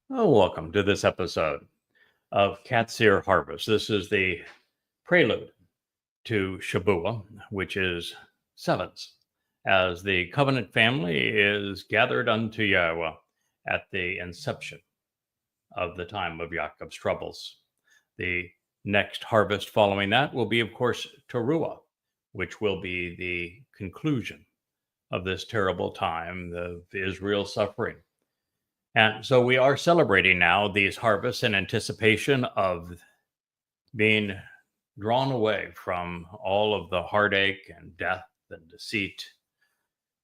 Welcome to this episode of Qatsyr Harvest. This is the prelude to Shabua, which is sevens, as the covenant family is gathered unto Yahweh at the inception of the time of Jacob's troubles. The next harvest following that will be, of course, Teruah, which will be the conclusion of this terrible time of Israel's suffering. And so we are celebrating now these harvests in anticipation of being drawn away from all of the heartache and death and deceit,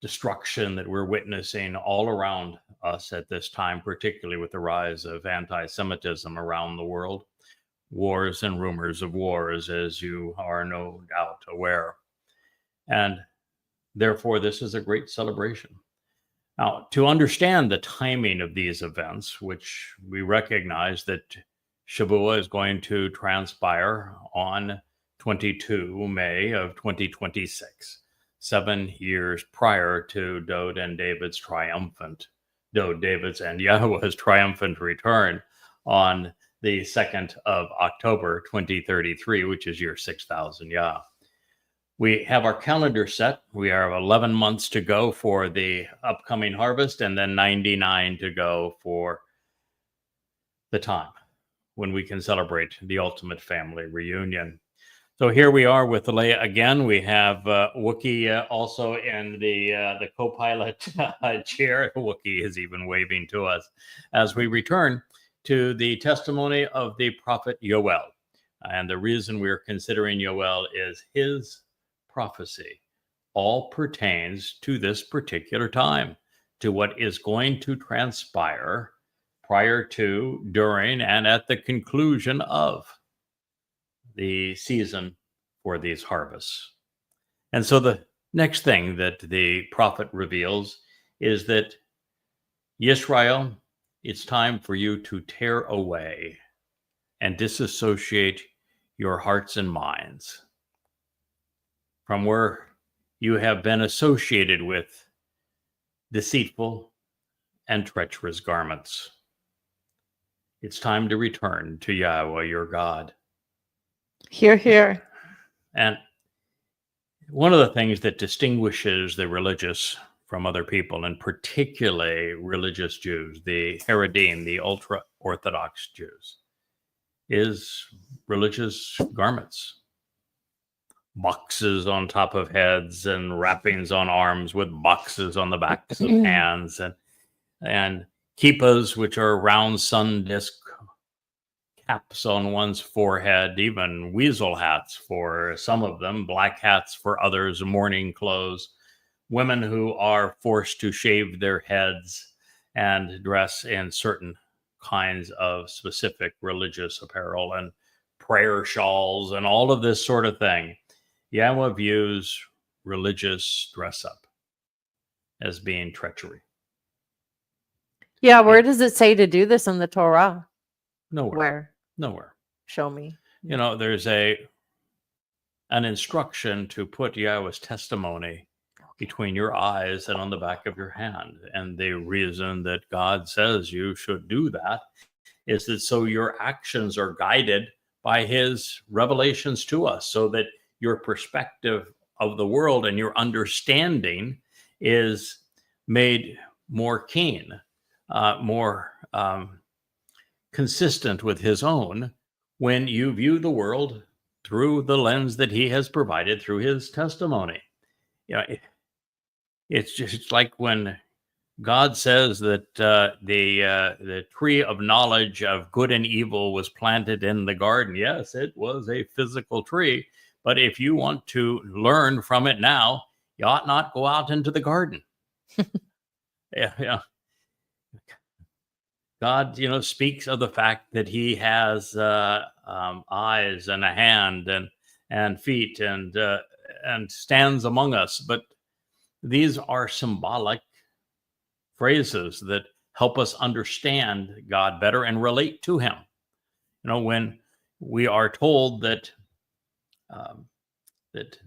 destruction that we're witnessing all around us at this time, particularly with the rise of anti Semitism around the world, wars and rumors of wars, as you are no doubt aware. And therefore, this is a great celebration. Now, to understand the timing of these events, which we recognize that Shavua is going to transpire on 22 May of 2026, 7 years prior to David's and Yahweh's triumphant return on the 2nd of October 2033, which is year 6000 Yah. We have our calendar set. We have 11 months to go for the upcoming harvest and then 99 to go for the time when we can celebrate the ultimate family reunion. So here we are with Leah again. We have Wookie also in the co-pilot chair. Wookie is even waving to us as we return to the testimony of the prophet Yoel. And the reason we're considering Yoel is his prophecy all pertains to this particular time, to what is going to transpire prior to, during, and at the conclusion of the season for these harvests. And so the next thing that the prophet reveals is that, Yisrael, it's time for you to tear away and disassociate your hearts and minds from where you have been associated with deceitful and treacherous garments. It's time to return to Yahweh, your God. Hear, hear. And one of the things that distinguishes the religious from other people, and particularly religious Jews, the Haredim, the ultra-Orthodox Jews, is religious garments. Boxes on top of heads and wrappings on arms with boxes on the backs of hands, and kippas, which are round sun disk caps on one's forehead, even weasel hats for some of them, black hats for others, mourning clothes, women who are forced to shave their heads and dress in certain kinds of specific religious apparel and prayer shawls and all of this sort of thing. Yahweh views religious dress up as being treachery. Yeah, where does it say to do this in the Torah? Nowhere. Nowhere. Show me. You know, there's an instruction to put Yahweh's testimony between your eyes and on the back of your hand. And the reason that God says you should do that is that so your actions are guided by his revelations to us, so that your perspective of the world and your understanding is made more keen, more consistent with his own when you view the world through the lens that he has provided through his testimony. You know, it's just like when God says that the tree of knowledge of good and evil was planted in the garden. Yes, it was a physical tree, but if you want to learn from it now, you ought not go out into the garden. Yeah. God, speaks of the fact that he has eyes and a hand and feet and stands among us. But these are symbolic phrases that help us understand God better and relate to him. When we are told that that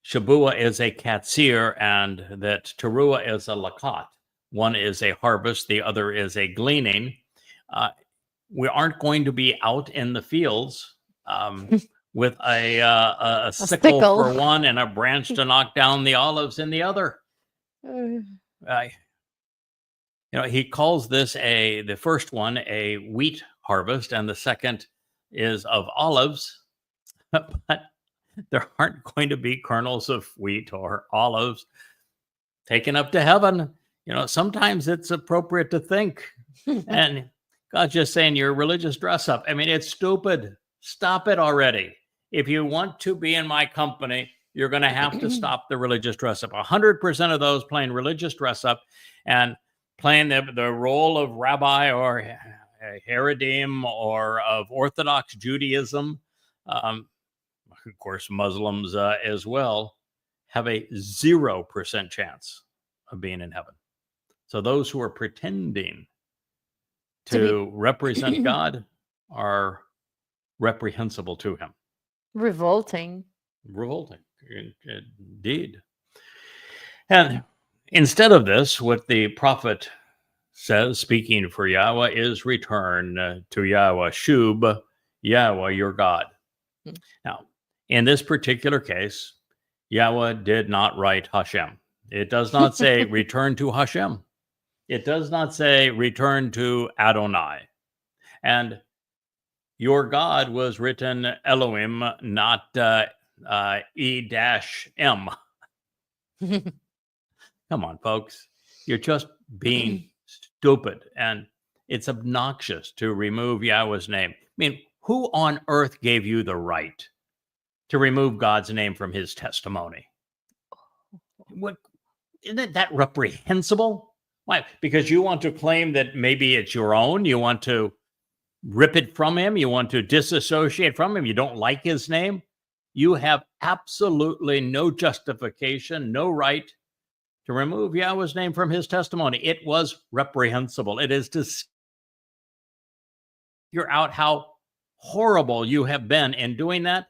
Shabua is a Qatsyr and that Teruah is a Lakat, one is a harvest, the other is a gleaning, We aren't going to be out in the fields with a sickle sickle. for one and a branch to knock down the olives in the other. He calls this the first one a wheat harvest, and the second is of olives. But there aren't going to be kernels of wheat or olives taken up to heaven. Sometimes it's appropriate to think, and God's just saying your religious dress up. I mean, it's stupid. Stop it already. If you want to be in my company, you're going to have to stop the religious dress up. 100% of those playing religious dress up and playing the role of rabbi or Haredim or of Orthodox Judaism, of course, Muslims as well, have a 0% chance of being in heaven. So those who are pretending to represent God are reprehensible to him. Revolting. Indeed. And instead of this, what the prophet says, speaking for Yahweh, is return to Yahweh, Shub, Yahweh, your God. Now, in this particular case, Yahweh did not write Hashem. It does not say return to Hashem. It does not say return to Adonai. And your God was written Elohim, not E-M. Come on, folks. You're just being stupid. And it's obnoxious to remove Yahweh's name. I mean, who on earth gave you the right to remove God's name from his testimony? What, isn't that reprehensible? Why? Because you want to claim that maybe it's your own. You want to rip it from him. You want to disassociate from him. You don't like his name. You have absolutely no justification, no right to remove Yahweh's name from his testimony. It was reprehensible. It is to figure out how horrible you have been in doing that.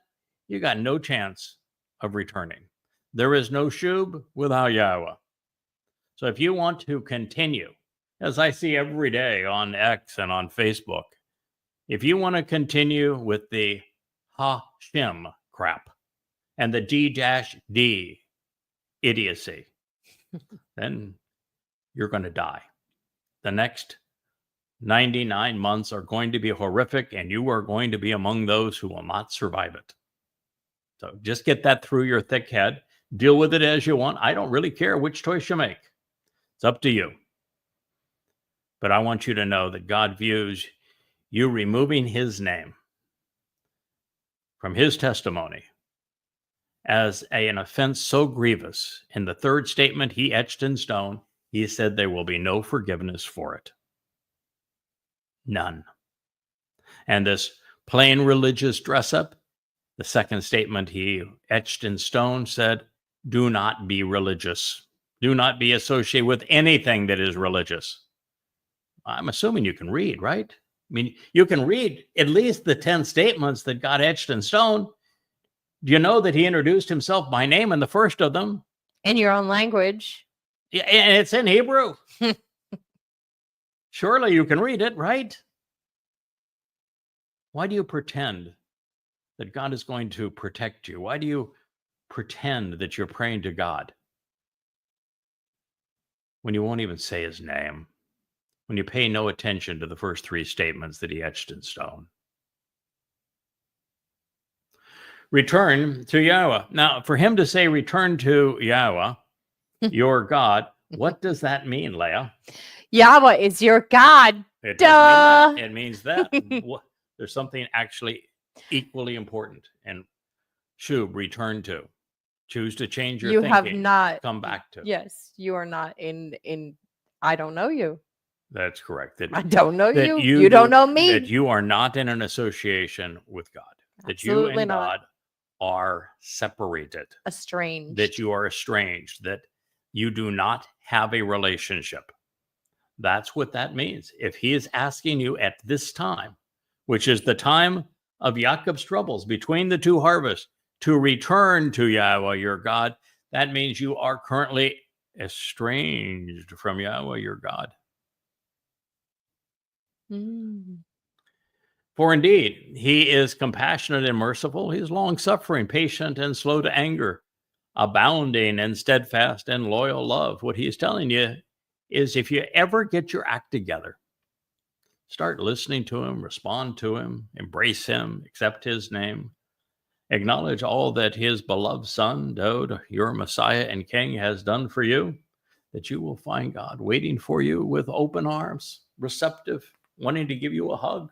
You got no chance of returning. There is no shub without Yahweh. So if you want to continue, as I see every day on X and on Facebook, if you want to continue with the Hashem crap and the D-D idiocy, then you're going to die. The next 99 months are going to be horrific, and you are going to be among those who will not survive it. So just get that through your thick head. Deal with it as you want. I don't really care which choice you make. It's up to you. But I want you to know that God views you removing his name from his testimony as an offense so grievous. In the third statement he etched in stone, he said there will be no forgiveness for it. None. And this plain religious dress up, the second statement he etched in stone said, do not be religious. Do not be associated with anything that is religious. I'm assuming you can read, right? I mean, you can read at least the 10 statements that got etched in stone. Do you know that he introduced himself by name in the first of them? In your own language. Yeah, and it's in Hebrew. Surely you can read it, right? Why do you pretend that God is going to protect you? Why do you pretend that you're praying to God when you won't even say his name? When you pay no attention to the first three statements that he etched in stone? Return to Yahweh. Now, for him to say return to Yahweh, your God, what does that mean, Leah? Yahweh is your God. It Duh. It means that. There's something actually equally important. And Shub, return to. Choose to change your thinking. Have not come back to. Yes, you are not in I don't know you. That's correct. I don't know you. You You don't know me. That you are not in an association with God. That Absolutely you and not. God are separated. Estranged. That you are estranged. That you do not have a relationship. That's what that means. If he is asking you at this time, which is the time of Jacob's troubles between the two harvests, to return to Yahweh your God, that means you are currently estranged from Yahweh your God. Mm. For indeed, he is compassionate and merciful. He is long suffering, patient, and slow to anger, abounding in steadfast and loyal love. What he is telling you is if you ever get your act together, start listening to him, respond to him, embrace him, accept his name, acknowledge all that his beloved son, Dode, your Messiah and King, has done for you, that you will find God waiting for you with open arms, receptive, wanting to give you a hug.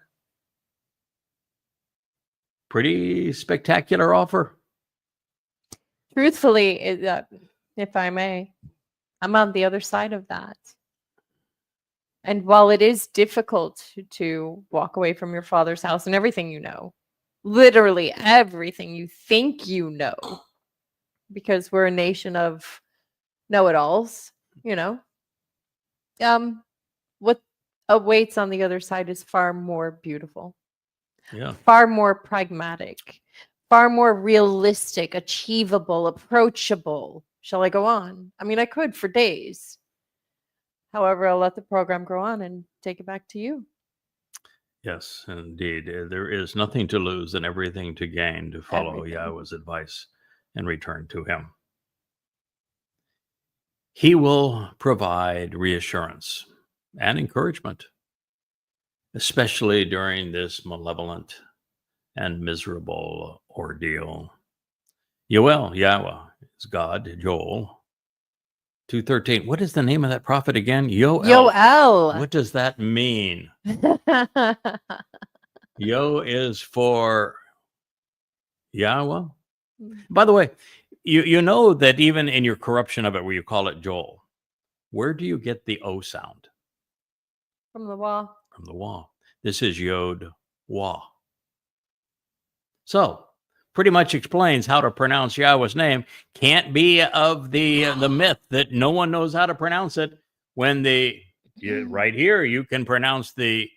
Pretty spectacular offer. Truthfully, if I may, I'm on the other side of that. And while it is difficult to walk away from your father's house and everything you know, literally everything you think you know, because we're a nation of know-it-alls, what awaits on the other side is far more beautiful, far more pragmatic, far more realistic, achievable, approachable. Shall I go on? I mean, I could for days. However, I'll let the program go on and take it back to you. Yes, indeed. There is nothing to lose and everything to gain to follow Everything. Yahweh's advice and return to him. He will provide reassurance and encouragement, especially during this malevolent and miserable ordeal. Yoel, Yahweh, is God, Joel. 2:13. What is the name of that prophet again? Yoel. What does that mean? Yo is for Yahweh. By the way, you know that even in your corruption of it, where you call it Joel, where do you get the O sound? From the wah. From the wah. This is Yod Wah. So, pretty much explains how to pronounce Yahweh's name. Can't be of the myth that no one knows how to pronounce it. When right here, you can pronounce the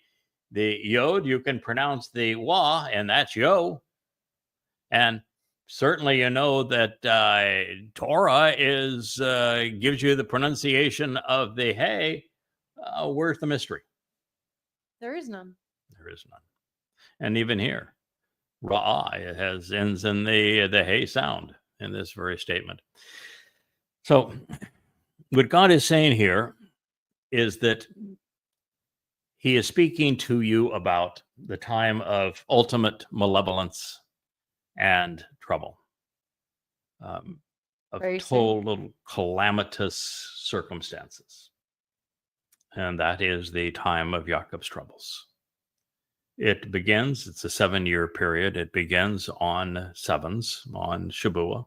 Yod, you can pronounce the Wah, and that's Yo. And certainly, you know that Torah gives you the pronunciation of the Hey. Where's the mystery? There is none. There is none. And even here, Ra'ah ends in the Hey sound in this very statement. So, what God is saying here is that he is speaking to you about the time of ultimate malevolence and trouble, of total calamitous circumstances. And that is the time of Jacob's troubles. It begins, it's a 7-year period. It begins on sevens, on Shabuah,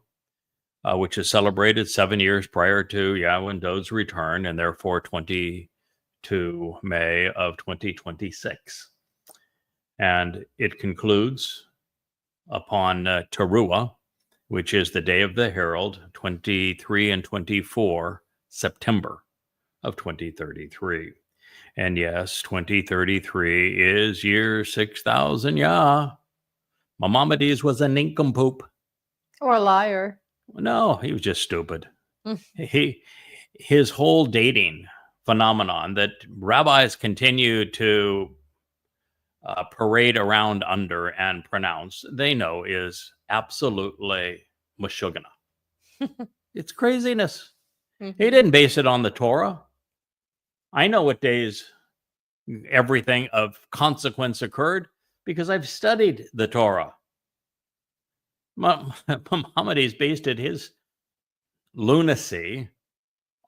which is celebrated 7 years prior to Yahweh and Dode's return, and therefore 22 May of 2026. And it concludes upon Teruah, which is the day of the herald, 23 and 24 September of 2033. And yes, 2033 is year 6,000 Yah. Maimonides was a nincompoop. Or a liar. No, he was just stupid. His whole dating phenomenon that rabbis continue to parade around under and pronounce, they know is absolutely mashugana. It's craziness. Mm-hmm. He didn't base it on the Torah. I know what days everything of consequence occurred because I've studied the Torah. Maimonides based his lunacy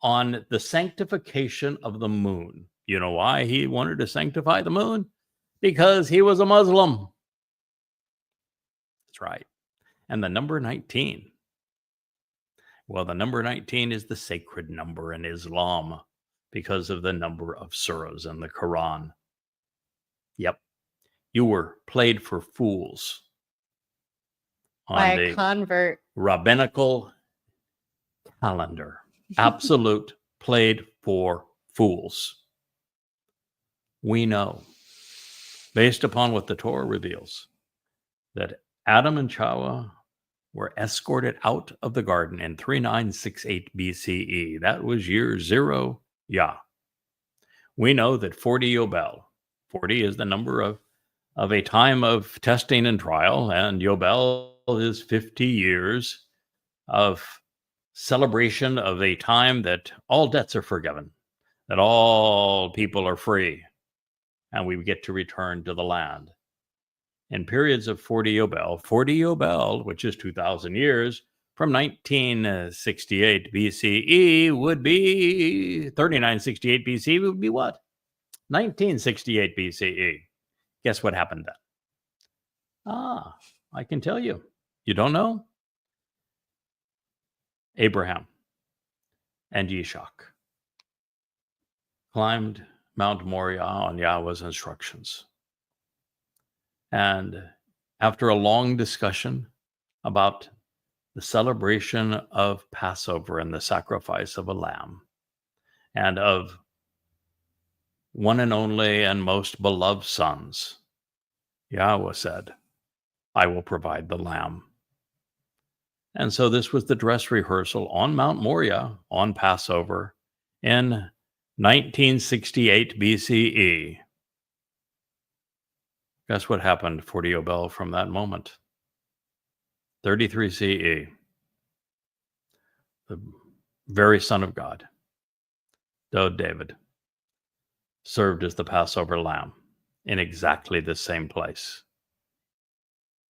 on the sanctification of the moon. You know why he wanted to sanctify the moon? Because he was a Muslim. That's right. And the number 19. Well, the number 19 is the sacred number in Islam because of the number of surahs in the Quran. Yep. You were played for fools on the convert rabbinical calendar. Absolute played for fools. We know, based upon what the Torah reveals, that Adam and Chava were escorted out of the garden in 3968 BCE. That was year 0 Yah. We know that 40 Yobel, 40 is the number of a time of testing and trial, and Yobel is 50 years of celebration of a time that all debts are forgiven, that all people are free, and we get to return to the land. In periods of 40 Yobel, which is 2,000 years, from 1968 BCE would be 3968 BCE would be what? 1968 BCE. Guess what happened then? I can tell you. You don't know? Abraham and Yishak climbed Mount Moriah on Yahweh's instructions. And after a long discussion about the celebration of Passover and the sacrifice of a lamb, and of one and only and most beloved sons, Yahweh said, I will provide the lamb. And so this was the dress rehearsal on Mount Moriah on Passover in 1968 BCE. Guess what happened 40 Yobel from that moment? 33 CE. The very Son of God, David, served as the Passover lamb in exactly the same place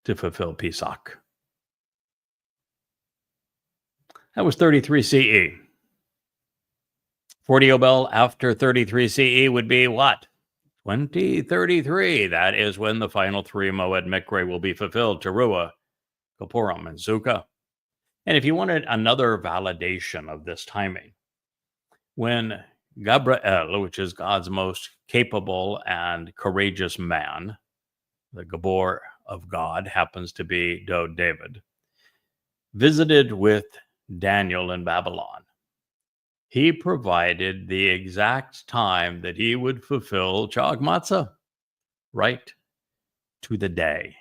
to fulfill Pesach. That was 33 CE. 40 Yobel after 33 CE would be what? 2033. That is when the final three Moed Mikre will be fulfilled, Teruah, Kippurim, and Sukkah. And if you wanted another validation of this timing, when Gabriel, which is God's most capable and courageous man, the Gabor of God happens to be David, visited with Daniel in Babylon, he provided the exact time that he would fulfill Chag Matzah, right to the day.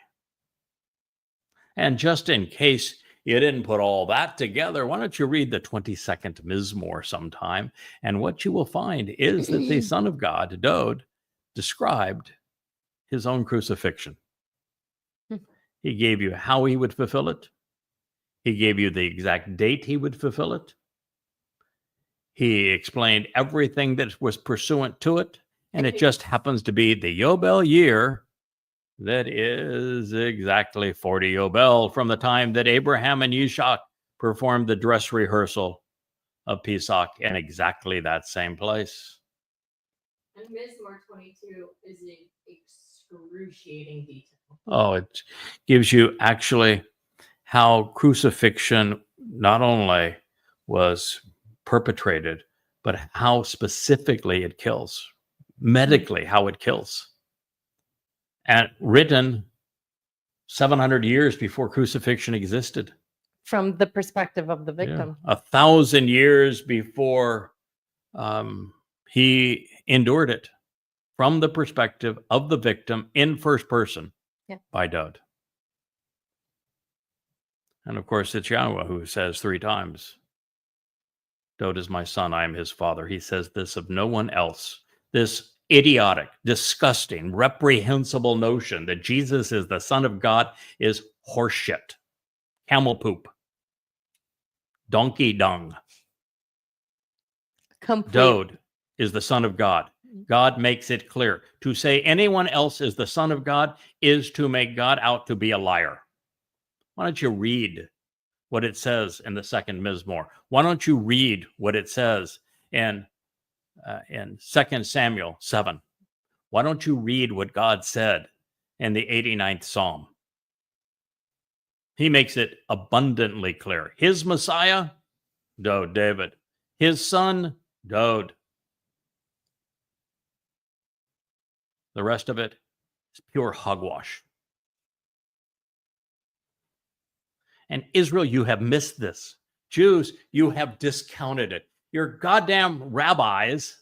And just in case you didn't put all that together, why don't you read the 22nd Mizmor sometime? And what you will find is that the Son of God, Dod, described his own crucifixion. He gave you how he would fulfill it. He gave you the exact date he would fulfill it. He explained everything that was pursuant to it. And it just happens to be the Yobel year that is exactly 40 Yobel from the time that Abraham and Yishak performed the dress rehearsal of Pesach in exactly that same place. And Mizmor 22 is an excruciating detail. Oh, it gives you actually how crucifixion not only was perpetrated, but how specifically it kills, medically how it kills. And written 700 years before crucifixion existed. From the perspective of the victim. Yeah. 1,000 years before he endured it, from the perspective of the victim in first person by Dod. And of course, it's Yahweh who says 3 times, Dod is my son, I am his father. He says this of no one else. This idiotic, disgusting, reprehensible notion that Jesus is the Son of God is horseshit. Camel poop. Donkey dung. Dod is the Son of God. God makes it clear. To say anyone else is the Son of God is to make God out to be a liar. Why don't you read what it says in the second Mizmor? Why don't you read what it says in 2 Samuel 7? Why don't you read what God said in the 89th Psalm? He makes it abundantly clear. His Messiah, Dod, David. His son, Dod. The rest of it is pure hogwash. And Israel, you have missed this. Jews, you have discounted it. Your goddamn rabbis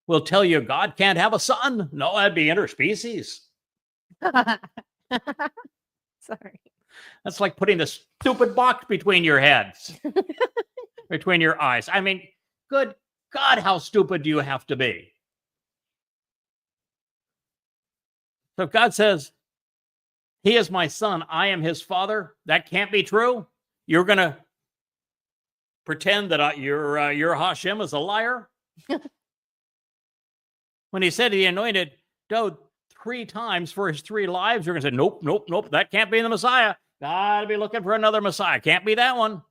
will tell you God can't have a son. No, that'd be interspecies. Sorry. That's like putting a stupid box between your heads, between your eyes. I mean, good God, how stupid do you have to be? So if God says, he is my son, I am his father, that can't be true. You're going to pretend that your Hashem is a liar? When he said he anointed Daud 3 times for his 3 lives, you're going to say, nope, nope, nope, that can't be the Messiah. Gotta be looking for another Messiah. Can't be that one.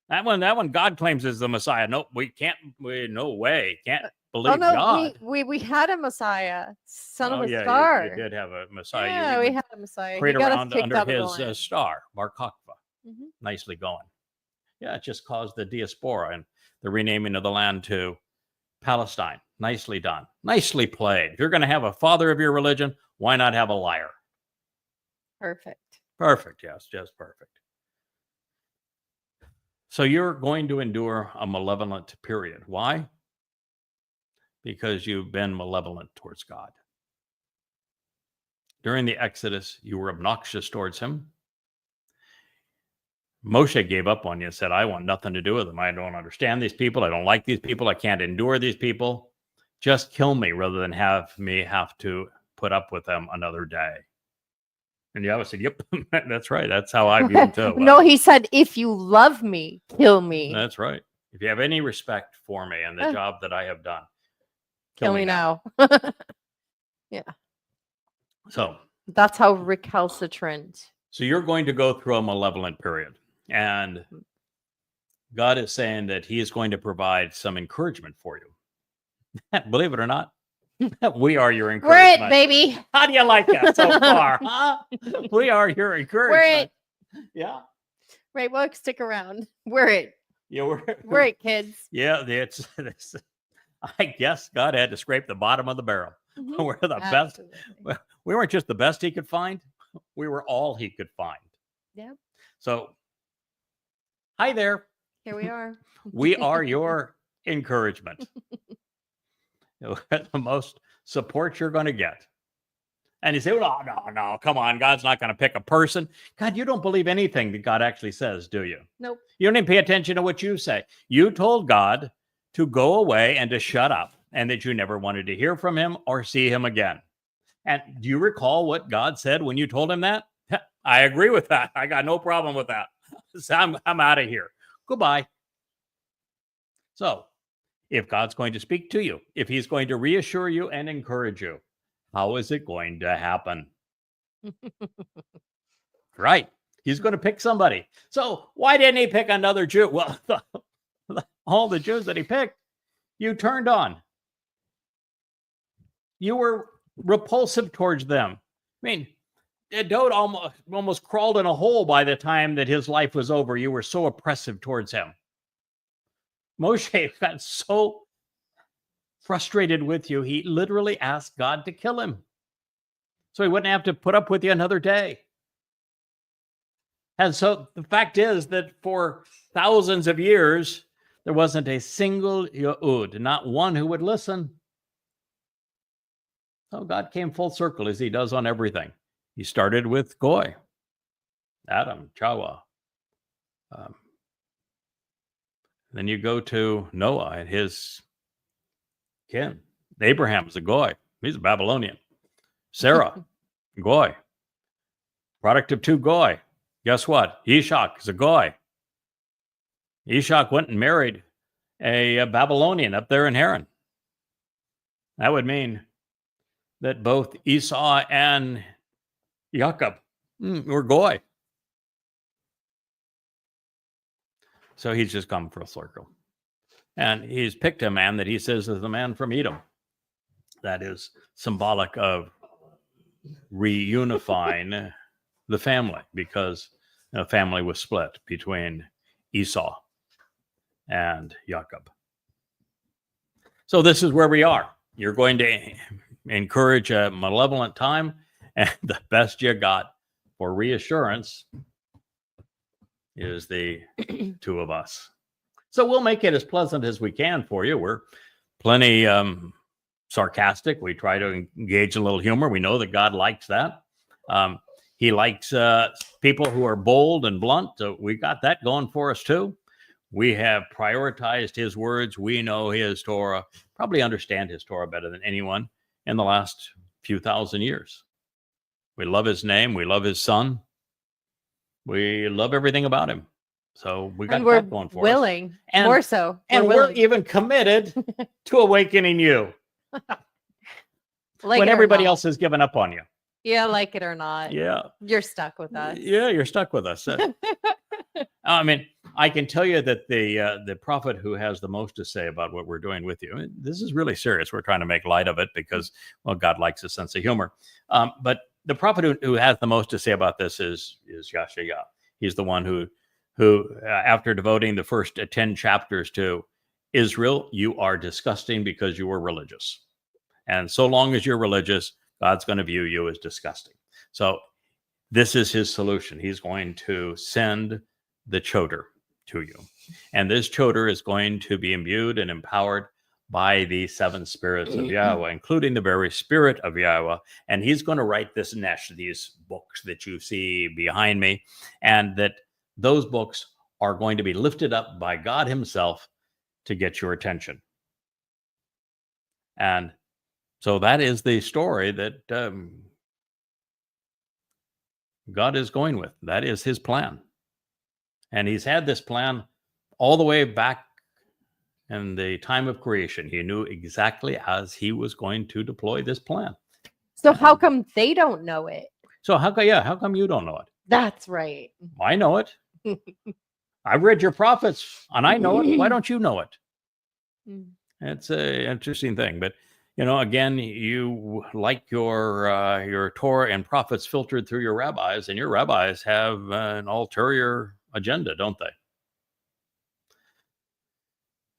That one God claims is the Messiah. Nope, we can't, no way. Can't believe God. we had a Messiah, son of a yeah, star. You did have a Messiah. Yeah, we had a Messiah. Prayed He got around us kicked under out his star, Bar Kokhba. Mm-hmm. Nicely going. Yeah, it just caused the diaspora and the renaming of the land to Palestine. Nicely done. Nicely played. If you're going to have a father of your religion, why not have a liar? Perfect. Perfect. Yes, just perfect. So you're going to endure a malevolent period. Why? Because you've been malevolent towards God. During the Exodus, you were obnoxious towards him. Moshe gave up on you and said, I want nothing to do with them. I don't understand these people. I don't like these people. I can't endure these people. Just kill me rather than have me have to put up with them another day. And Yahweh said, yep, that's right. That's how I view him too. No, he said, if you love me, kill me. That's right. If you have any respect for me and the job that I have done, kill me now. Yeah. So that's how recalcitrant. So you're going to go through a malevolent period. And God is saying that he is going to provide some encouragement for you. Believe it or not, we are your encouragement. We're it, baby. How do you like that so far? Huh? We are your encouragement. We're it. Yeah. Right. Well, stick around. We're it. Yeah, we're it, kids. Yeah, it's I guess God had to scrape the bottom of the barrel. Mm-hmm. We're the best. We weren't just the best he could find. We were all he could find. Yep. So, hi there. Here we are. We are your encouragement. The most support you're going to get. And you say, well, no, come on. God's not going to pick a person. God, you don't believe anything that God actually says, do you? Nope. You don't even pay attention to what you say. You told God to go away and to shut up and that you never wanted to hear from him or see him again. And do you recall what God said when you told him that? I agree with that. I got no problem with that. So I'm out of here. Goodbye. So if God's going to speak to you, if he's going to reassure you and encourage you, how is it going to happen? Right. He's going to pick somebody. So why didn't he pick another Jew? Well, all the Jews that he picked, you turned on. You were repulsive towards them. I mean, Daud almost crawled in a hole by the time that his life was over. You were so oppressive towards him. Moshe got so frustrated with you, he literally asked God to kill him so he wouldn't have to put up with you another day. And so the fact is that for thousands of years, there wasn't a single Yehud, not one who would listen. So God came full circle as he does on everything. He started with Goy, Adam, Chawa. Then you go to Noah and his kin. Abraham's a Goy. He's a Babylonian. Sarah, Goy. Product of 2 Goy. Guess what? Ishak is a Goy. Ishak went and married a Babylonian up there in Haran. That would mean that both Esau and Jacob were Goy. So he's just come full circle. And he's picked a man that he says is the man from Edom. That is symbolic of reunifying the family, because the family was split between Esau and Jacob. So this is where we are. You're going to encourage a malevolent time, and the best you got for reassurance is the 2 of us. So we'll make it as pleasant as we can for you. We're plenty sarcastic. We try to engage in a little humor. We know that God likes that. He likes people who are bold and blunt. So we got that going for us too. We have prioritized his words. We know his Torah, probably understand his Torah better than anyone in the last few thousand years. We love his name. We love his son. We love everything about him. So we got And we're that going for us. willing, And- more so. And we're willing. even committed to awakening you Like when it or everybody not. else has given up on you. Yeah, like it or not. Yeah. You're stuck with us. Yeah, you're stuck with us. I mean, I can tell you that the prophet who has the most to say about what we're doing with you, this is really serious. We're trying to make light of it because, well, God likes a sense of humor. But the prophet who has the most to say about this is Yashaya. He's the one who after devoting the first 10 chapters to Israel, you are disgusting because you were religious. And so long as you're religious, God's going to view you as disgusting. So this is his solution. He's going to send the Qatsyr to you. And this Qatsyr is going to be imbued and empowered by the 7 spirits of Yahweh, including the very spirit of Yahweh. And he's going to write this Nesh, these books that you see behind me, and that those books are going to be lifted up by God himself to get your attention. And so that is the story that God is going with. That is his plan. And he's had this plan all the way back in the time of creation. He knew exactly as he was going to deploy this plan. So how come they don't know it? So how come you don't know it? That's right. I know it. I've read your prophets and I know it. Why don't you know it? It's an interesting thing. But again, you like your Torah and prophets filtered through your rabbis, and your rabbis have an ulterior agenda, don't they?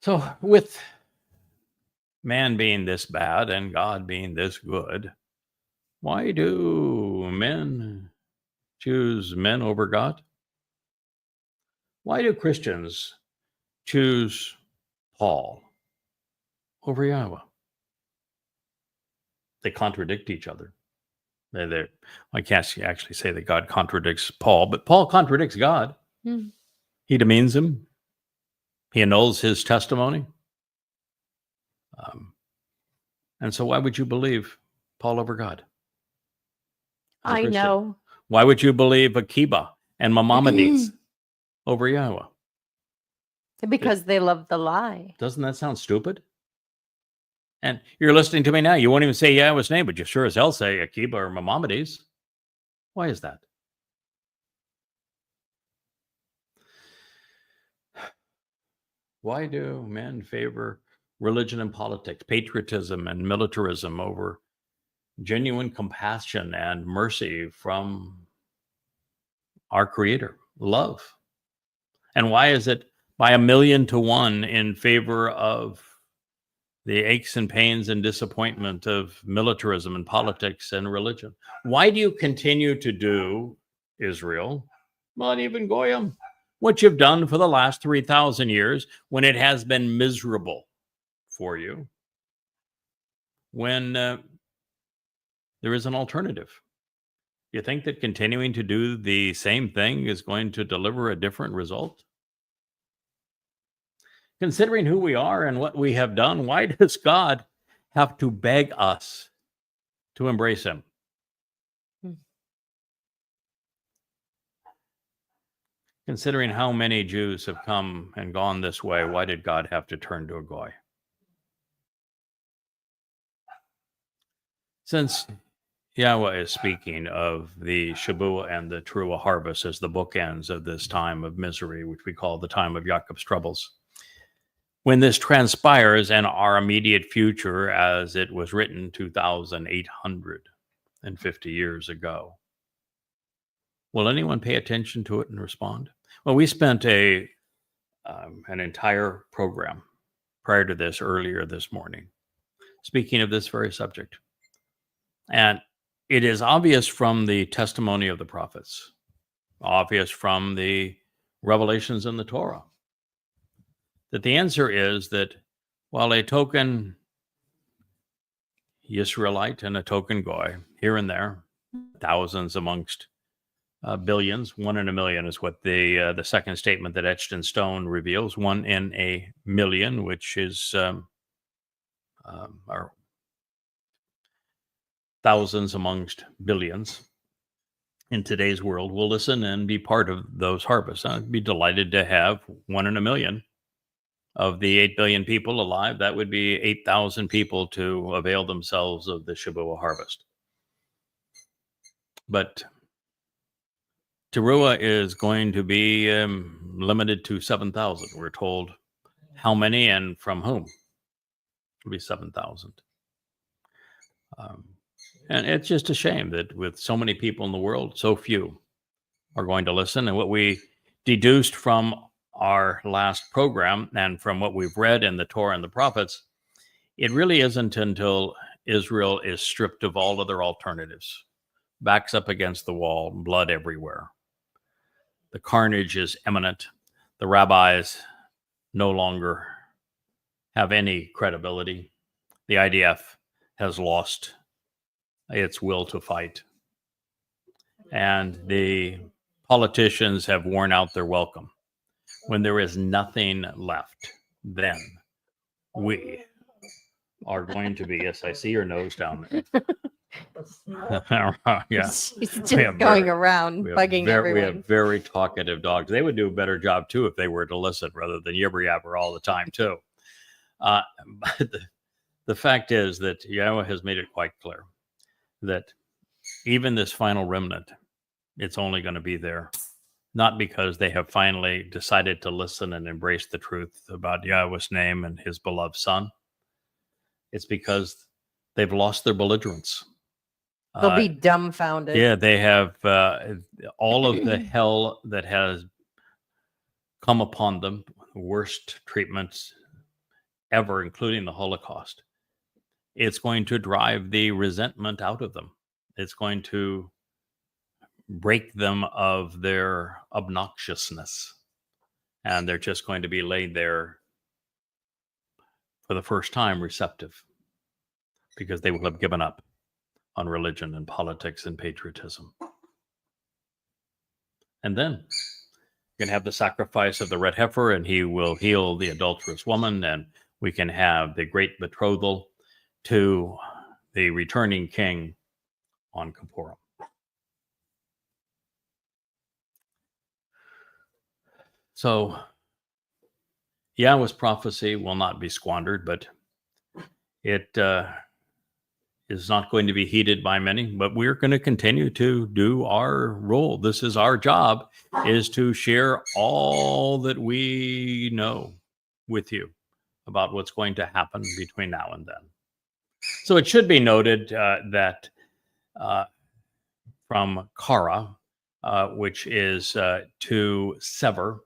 So with man being this bad and God being this good, why do men choose men over God? Why do Christians choose Paul over Yahweh? They contradict each other. I can't actually say that God contradicts Paul, but Paul contradicts God. He demeans him. He annuls his testimony. And so why would you believe Paul over God? I know. Why would you believe Akiba and Maimonides over Yahweh? Because they love the lie. Doesn't that sound stupid? And you're listening to me now. You won't even say Yahweh's name, but you sure as hell say Akiba or Maimonides. Why is that? Why do men favor religion and politics, patriotism and militarism over genuine compassion and mercy from our Creator, love? And why is it by 1,000,000 to 1 in favor of the aches and pains and disappointment of militarism and politics and religion? Why do you continue to do, Israel, not even Goyim, what you've done for the last 3,000 years when it has been miserable for you, when there is an alternative? You think that continuing to do the same thing is going to deliver a different result? Considering who we are and what we have done, why does God have to beg us to embrace him? Considering how many Jews have come and gone this way, why did God have to turn to a Goy? Since Yahweh is speaking of the Shabuah and the Teruah harvest as the bookends of this time of misery, which we call the time of Jacob's troubles, when this transpires in our immediate future as it was written 2,850 years ago, will anyone pay attention to it and respond? Well, we spent an entire program prior to this earlier this morning speaking of this very subject. And it is obvious from the testimony of the prophets, obvious from the revelations in the Torah, that the answer is that while a token Yisraelite and a token Goy, here and there, thousands amongst billions, 1 in a million is what the second statement that etched in stone reveals, 1 in a million, which is or thousands amongst billions. in today's world will listen and be part of those harvests. I'd be delighted to have 1 in a million of the 8 billion people alive. That would be 8,000 people to avail themselves of the Shabua harvest. But Teruah is going to be limited to 7,000. We're told how many and from whom. It'll be 7,000. And it's just a shame that with so many people in the world, so few are going to listen. And what we deduced from our last program and from what we've read in the Torah and the prophets, it really isn't until Israel is stripped of all other alternatives, backs up against the wall, blood everywhere. The carnage is imminent. The rabbis no longer have any credibility. The IDF has lost its will to fight. And the politicians have worn out their welcome. When there is nothing left, then we are going to be, yes, I see your nose down there. Yeah. She's just going around bugging everyone. We have very talkative dogs. They would do a better job too if they were to listen rather than yibber yabber all the time too. But the fact is that Yahweh has made it quite clear that even this final remnant, it's only going to be there, not because they have finally decided to listen and embrace the truth about Yahweh's name and his beloved son. It's because they've lost their belligerence. They'll be dumbfounded. Yeah, they have all of the hell that has come upon them, worst treatments ever, including the Holocaust. It's going to drive the resentment out of them. It's going to break them of their obnoxiousness. And they're just going to be laid there for the first time receptive because they will have given up on religion and politics and patriotism. And then you can have the sacrifice of the red heifer, and he will heal the adulterous woman, and we can have the great betrothal to the returning king on Kippurim. So Yahweh's prophecy will not be squandered, but it is not going to be heeded by many, but we're going to continue to do our role. This is our job, is to share all that we know with you about what's going to happen between now and then. So it should be noted that from Kara, which is to sever,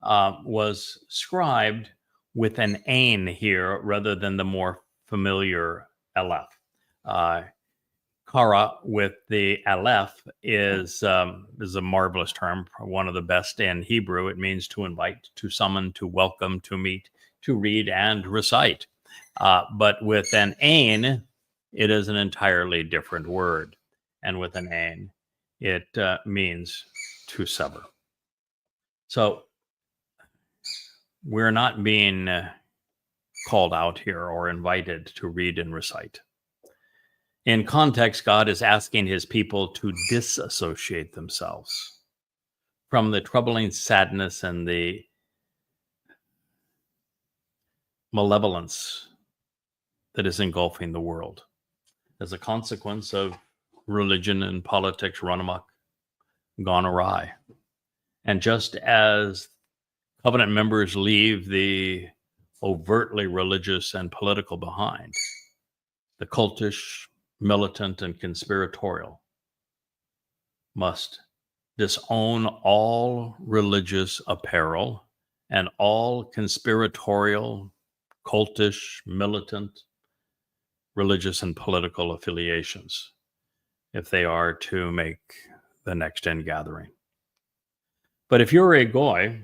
was scribed with an ain here rather than the more familiar aleph. Kara with the aleph is a marvelous term, one of the best in Hebrew. It means to invite, to summon, to welcome, to meet, to read, and recite. But with an ain, it is an entirely different word. And with an ain, it means to sever. So we're not being called out here or invited to read and recite. In context, God is asking his people to disassociate themselves from the troubling sadness and the malevolence that is engulfing the world as a consequence of religion and politics run amok, gone awry. And just as covenant members leave the overtly religious and political behind, the cultish, militant, and conspiratorial must disown all religious apparel and all conspiratorial, cultish, militant, religious, and political affiliations if they are to make the next end gathering. But if you're a goy,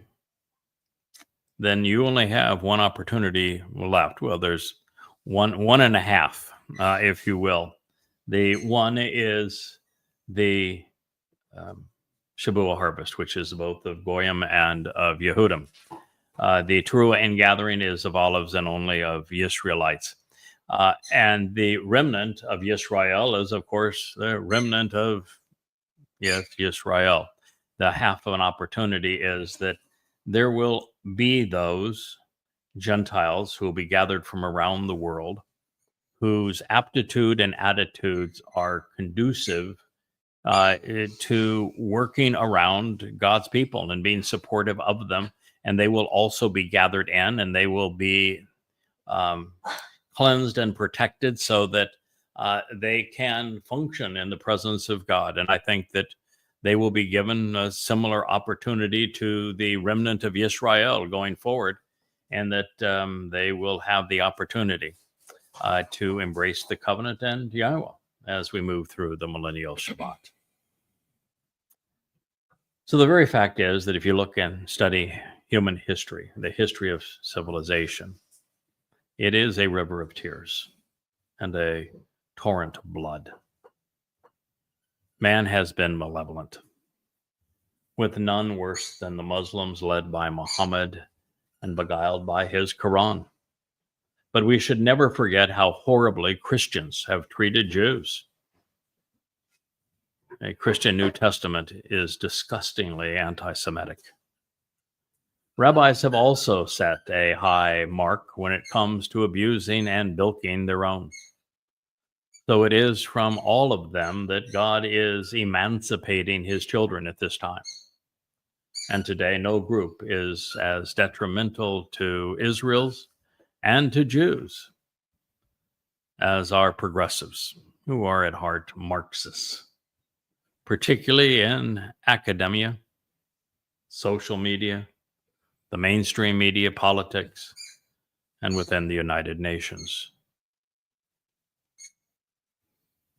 then you only have one opportunity left. Well, there's one and a half, if you will. The one is the Shabua harvest, which is both of Goyim and of Yehudim. The Teruah ingathering is of olives and only of Israelites. And the remnant of Yisrael is, of course, the remnant of Yes, Yisrael. The half of an opportunity is that there will be those Gentiles who will be gathered from around the world whose aptitude and attitudes are conducive to working around God's people and being supportive of them. And they will also be gathered in, and they will be cleansed and protected so that they can function in the presence of God. And I think that they will be given a similar opportunity to the remnant of Israel going forward, and that they will have the opportunity to embrace the covenant and Yahweh as we move through the millennial Shabbat. So the very fact is that if you look and study human history, the history of civilization, it is a river of tears and a torrent of blood. Man has been malevolent, with none worse than the Muslims led by Muhammad and beguiled by his Quran. But we should never forget how horribly Christians have treated Jews. A Christian New Testament is disgustingly anti-Semitic. Rabbis have also set a high mark when it comes to abusing and bilking their own. So it is from all of them that God is emancipating his children at this time. And today, no group is as detrimental to Israel's and to Jews as are progressives, who are at heart Marxists, particularly in academia, social media, the mainstream media, politics, and within the United Nations.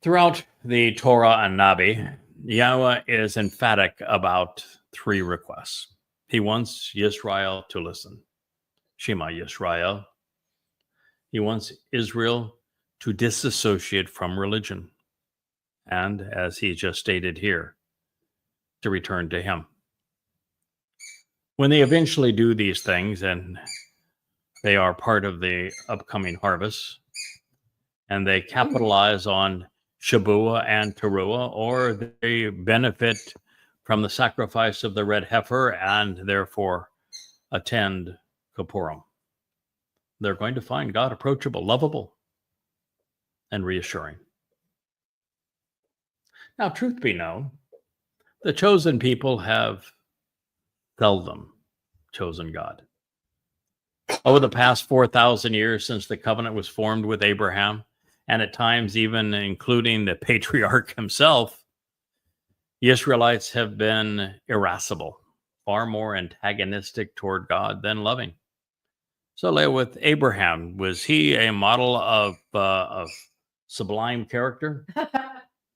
Throughout the Torah and Nabi, Yahweh is emphatic about three requests. He wants Yisrael to listen. Shema Yisrael. He wants Israel to disassociate from religion. And as he just stated here, to return to him. When they eventually do these things, and they are part of the upcoming harvest, and they capitalize on Shabuah and Teruah, or they benefit from the sacrifice of the red heifer and therefore attend Kippurim, they're going to find God approachable, lovable, and reassuring. Now, truth be known, the chosen people have seldom chosen God. Over the past 4,000 years since the covenant was formed with Abraham, and at times even including the patriarch himself, the Israelites have been irascible, far more antagonistic toward God than loving. So, Leah, with Abraham, was he a model of sublime character?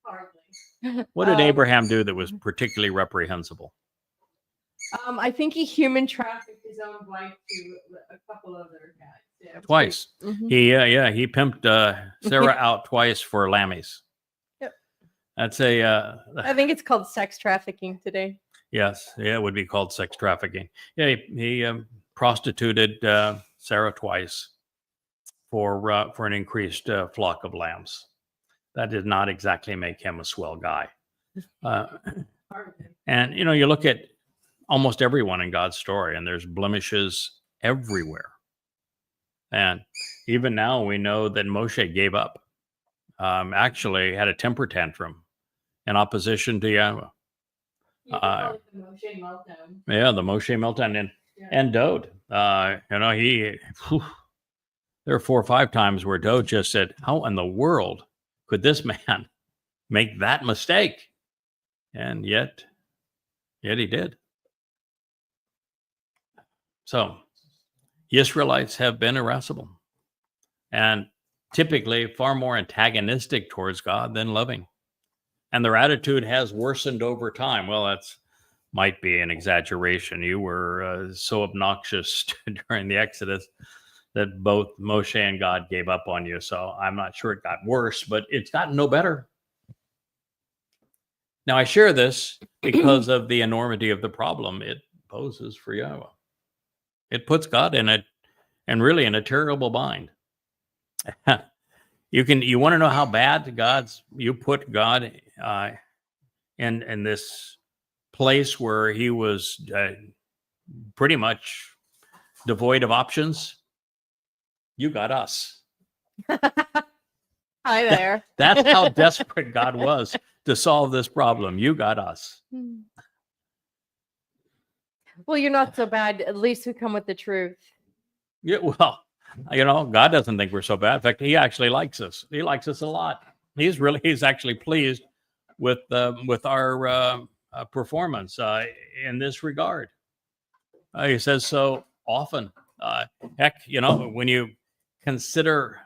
Hardly. What did Abraham do that was particularly reprehensible? I think he human trafficked his own wife to a couple other guys. Yeah, Twice. Mm-hmm. He pimped Sarah out twice for lammies. Yep. That's I think it's called sex trafficking today. Yes, yeah, it would be called sex trafficking. Yeah, he prostituted Sarah twice for an increased flock of lambs. That did not exactly make him a swell guy. And you look at almost everyone in God's story, and there's blemishes everywhere. And even now, we know that Moshe gave up. Actually, had a temper tantrum in opposition to Yahweh. The Moshe meltdown. Yeah, the Moshe meltdown and Dode. There are 4 or 5 times where Dode just said, "How in the world could this man make that mistake?" And yet he did. So, Israelites have been irascible and typically far more antagonistic towards God than loving. And their attitude has worsened over time. Well, that's might be an exaggeration. You were so obnoxious during the Exodus that both Moshe and God gave up on you. So I'm not sure it got worse, but it's gotten no better. Now, I share this because of the enormity of the problem it poses for Yahweh. It puts God in really in a terrible bind. You want to know how bad you put God in this place where he was pretty much devoid of options. You got us. Hi there. That's how desperate God was to solve this problem. You got us. Well, you're not so bad. At least we come with the truth. Yeah, well, God doesn't think we're so bad. In fact, he actually likes us. He likes us a lot. He's actually pleased with our performance in this regard. He says so often. Heck, when you consider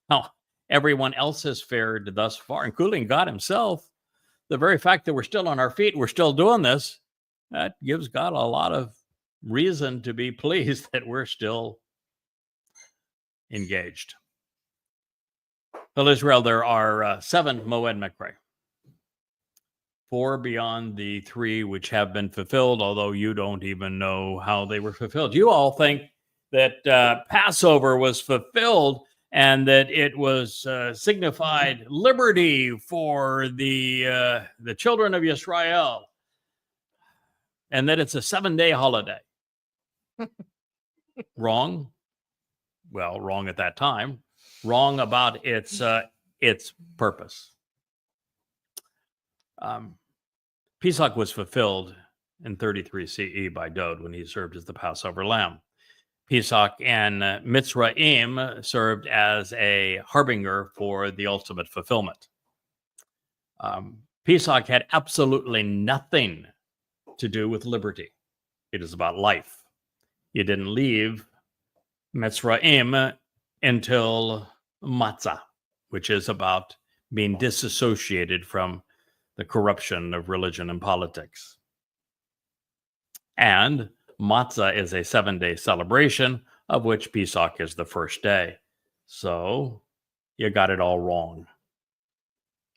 how everyone else has fared thus far, including God himself, the very fact that we're still on our feet, we're still doing this, that gives God a lot of reason to be pleased that we're still engaged. Well, Israel, there are 7 Moed Mekre, 4 beyond the 3 which have been fulfilled, although you don't even know how they were fulfilled. You all think that Passover was fulfilled and that it was signified liberty for the children of Israel, and that it's a 7-day holiday. Wrong. Well, wrong at that time. Wrong about its purpose. Pesach was fulfilled in 33 CE by Dod when he served as the Passover lamb. Pesach and Mitzrayim served as a harbinger for the ultimate fulfillment. Pesach had absolutely nothing to do with liberty. It is about life. You didn't leave Mitzrayim until Matzah, which is about being disassociated from the corruption of religion and politics. And Matzah is a 7-day celebration, of which Pesach is the first day. So you got it all wrong.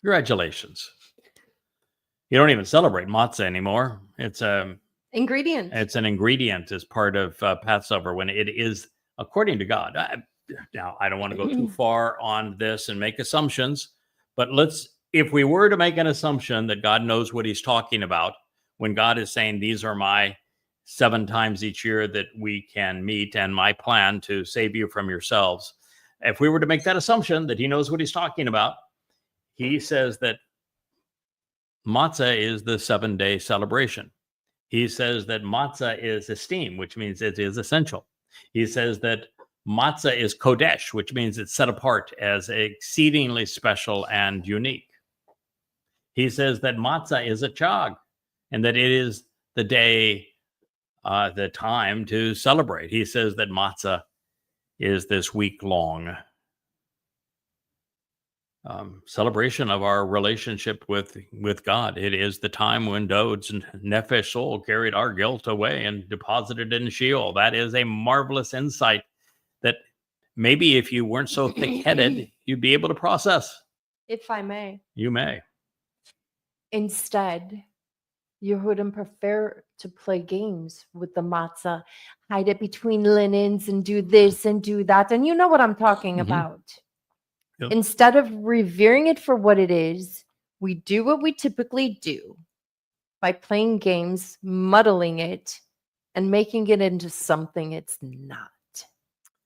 Congratulations. You don't even celebrate matzah anymore. It's Ingredient. It's an ingredient as part of Passover when it is according to God. Now, I don't want to go too far on this and make assumptions, but if we were to make an assumption that God knows what he's talking about, when God is saying, these are my 7 times each year that we can meet and my plan to save you from yourselves. If we were to make that assumption that he knows what he's talking about, he says that matzah is the 7-day celebration. He says that matzah is esteemed, which means it is essential. He says that matzah is kodesh, which means it's set apart as exceedingly special and unique. He says that matzah is a chag, and that it is the day, the time to celebrate. He says that matzah is this week-long celebration of our relationship with God. It is the time when Dod's nefesh soul carried our guilt away and deposited it in Sheol. That is a marvelous insight that maybe if you weren't so thick-headed, you'd be able to process. If I may. You may. Instead, Yehudim prefer to play games with the matzah, hide it between linens and do this and do that. And you know what I'm talking about. Yep. Instead of revering it for what it is, we do what we typically do by playing games, muddling it, and making it into something it's not.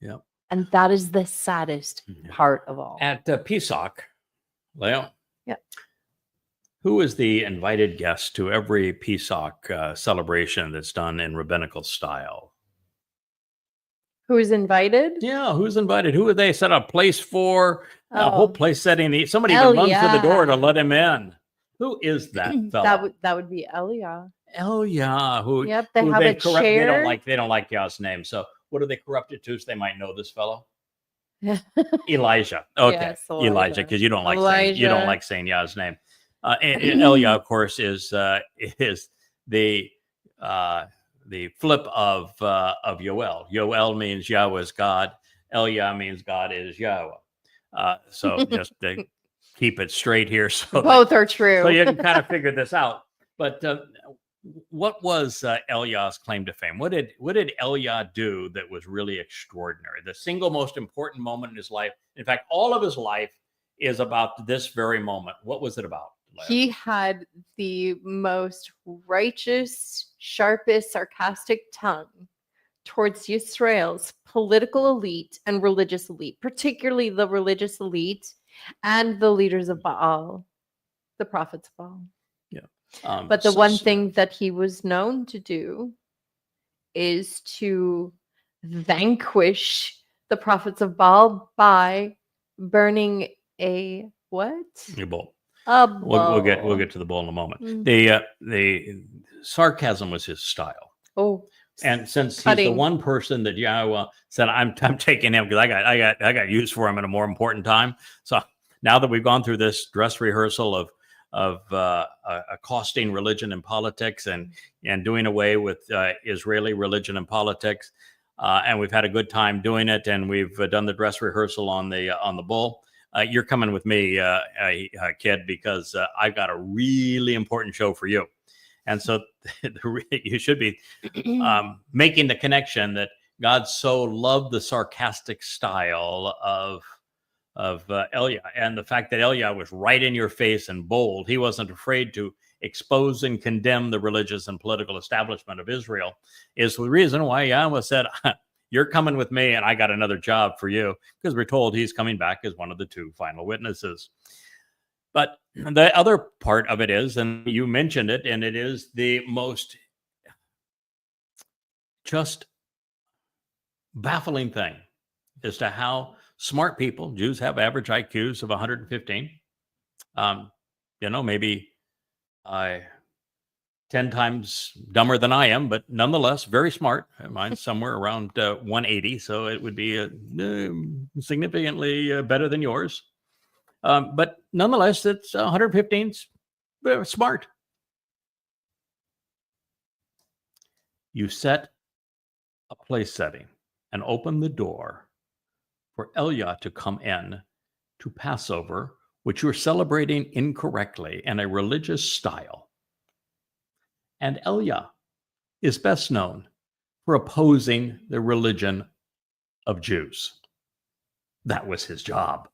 Yep. And that is the saddest part of all. At Pesach, Leo, yep. Who is the invited guest to every Pesach celebration that's done in rabbinical style? Who's invited? Yeah, who's invited? Who would they set a place for? A whole place setting. Somebody even runs to the door to let him in. Who is that fellow? That would be Elia. Elia. Who? Yep, they have a chair. They don't like Yah's name. So what do they corrupt it to? So they might know this fellow. Elijah. Okay, yes, Elijah, because you don't like saying Yah's name. And Elia, of course, is the flip of Yoel. Yoel means Yahweh is God. Elia means God is Yahweh. So just to keep it straight here. So both are true. So you can kind of figure this out. But what was Eliah's claim to fame? What did Eliah do that was really extraordinary? The single most important moment in his life. In fact, all of his life is about this very moment. What was it about? He had the most righteous, sharpest, sarcastic tongue towards Israel's political elite and religious elite, particularly the religious elite and the leaders of Baal, the prophets of Baal. Yeah. But the one thing that he was known to do is to vanquish the prophets of Baal by burning a what? Your bull. A We'll get bull. to the bull in a moment. Mm. The sarcasm was his style. Oh, And since he's the cutting. one person that Yahweh said, I'm taking him because I got use for him at a more important time. So now that we've gone through this dress rehearsal of accosting religion and politics and doing away with Israeli religion and politics, and we've had a good time doing it, and we've done the dress rehearsal on the bull. You're coming with me, kid, because I've got a really important show for you. And so you should be making the connection that God so loved the sarcastic style of Elia, and the fact that Elia was right in your face and bold. He wasn't afraid to expose and condemn the religious and political establishment of Israel, is the reason why Yahweh said, you're coming with me and I got another job for you, because we're told he's coming back as one of the two final witnesses. But the other part of it is, and you mentioned it, and it is the most just baffling thing as to how smart people, Jews have average IQs of 115, maybe 10 times dumber than I am, but nonetheless very smart. Mine's somewhere around 180, so it would be significantly better than yours. But nonetheless, it's 115's smart. You set a place setting and open the door for Elia to come in to Passover, which you're celebrating incorrectly in a religious style. And Elia is best known for opposing the religion of Jews. That was his job.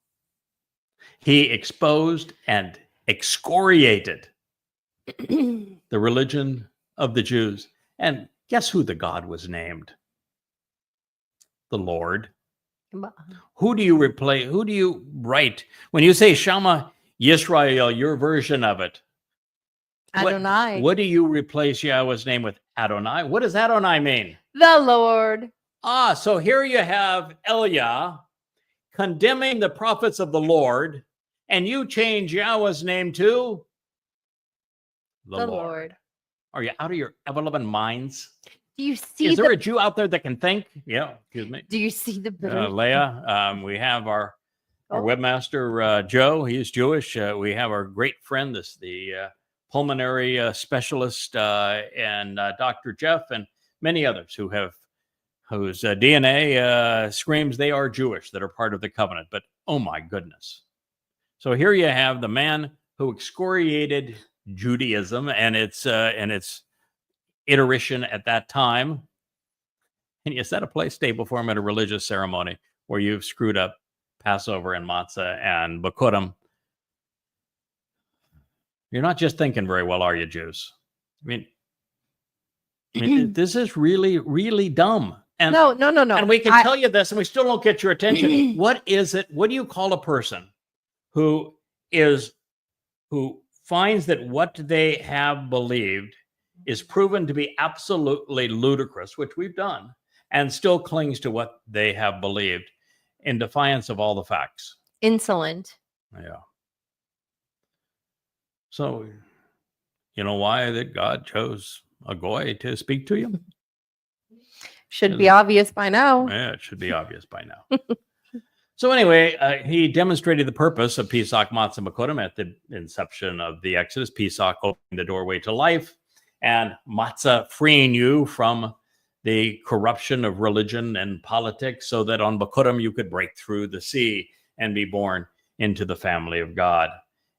He exposed and excoriated the religion of the Jews. And guess who the God was named? The Lord. Who do you replace? Who do you write? When you say Shema Yisrael, your version of it, Adonai. What do you replace Yahweh's name with? Adonai. What does Adonai mean? The Lord. So here you have Elia condemning the prophets of the Lord, and you change Yahweh's name to the Lord. Are you out of your ever-loving minds? Do you see? Is there a Jew out there that can think? Yeah, excuse me. Do you see the bitter? Leah, we have our webmaster, Joe. He's Jewish. We have our great friend, the pulmonary specialist, and Dr. Jeff, and many others whose DNA screams they are Jewish, that are part of the covenant. But oh my goodness. So here you have the man who excoriated Judaism and its iteration at that time. And you set a place table for him at a religious ceremony where you've screwed up Passover and matzah and Bikurim. You're not just thinking very well, are you, Jews? I mean, this is really, really dumb. And no. And we can tell you this, and we still don't get your attention. What is it? What do you call a person who finds that what they have believed is proven to be absolutely ludicrous, which we've done, and still clings to what they have believed in defiance of all the facts? Insolent. Yeah. So, you know why that God chose a goy to speak to you? Should be obvious by now. Yeah, it should be obvious by now. So anyway, he demonstrated the purpose of Pesach, Matzah, Bikurim at the inception of the Exodus. Pesach opening the doorway to life, and Matzah freeing you from the corruption of religion and politics, so that on Bikurim you could break through the sea and be born into the family of God.